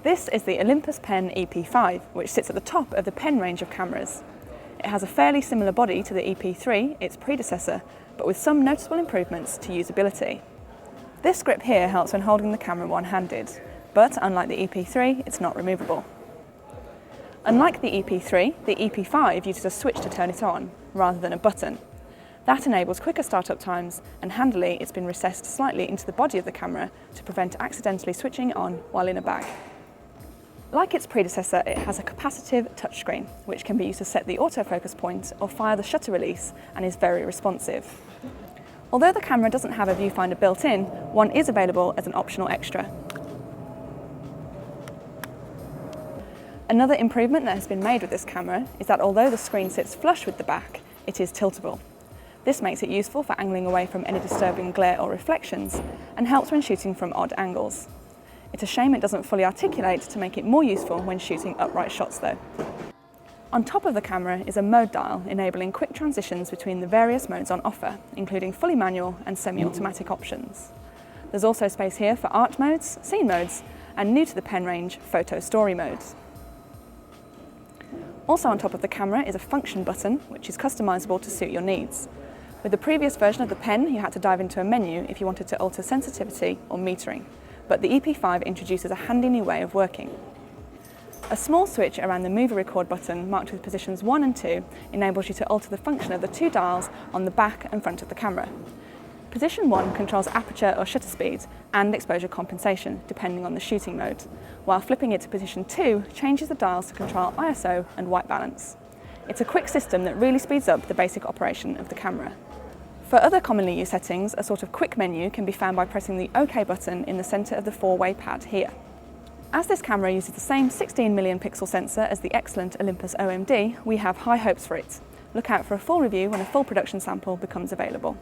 This is the Olympus PEN E-P5, which sits at the top of the PEN range of cameras. It has a fairly similar body to the EP3, its predecessor, but with some noticeable improvements to usability. This grip here helps when holding the camera one-handed, but unlike the EP3, it's not removable. Unlike the EP3, the EP5 uses a switch to turn it on, rather than a button. That enables quicker startup times, and handily it's been recessed slightly into the body of the camera to prevent accidentally switching on while in a bag. Like its predecessor, it has a capacitive touchscreen, which can be used to set the autofocus point or fire the shutter release, and is very responsive. Although the camera doesn't have a viewfinder built in, one is available as an optional extra. Another improvement that has been made with this camera is that although the screen sits flush with the back, it is tiltable. This makes it useful for angling away from any disturbing glare or reflections, and helps when shooting from odd angles. It's a shame it doesn't fully articulate to make it more useful when shooting upright shots though. On top of the camera is a mode dial enabling quick transitions between the various modes on offer, including fully manual and semi-automatic options. There's also space here for art modes, scene modes, and new to the PEN range, photo story modes. Also on top of the camera is a function button, which is customizable to suit your needs. With the previous version of the PEN, you had to dive into a menu if you wanted to alter sensitivity or metering, but the EP5 introduces a handy new way of working. A small switch around the movie record button marked with positions 1 and 2 enables you to alter the function of the two dials on the back and front of the camera. Position 1 controls aperture or shutter speed and exposure compensation depending on the shooting mode, while flipping it to position 2 changes the dials to control ISO and white balance. It's a quick system that really speeds up the basic operation of the camera. For other commonly used settings, a sort of quick menu can be found by pressing the OK button in the centre of the 4-way pad here. As this camera uses the same 16 million pixel sensor as the excellent Olympus OM-D, we have high hopes for it. Look out for a full review when a full production sample becomes available.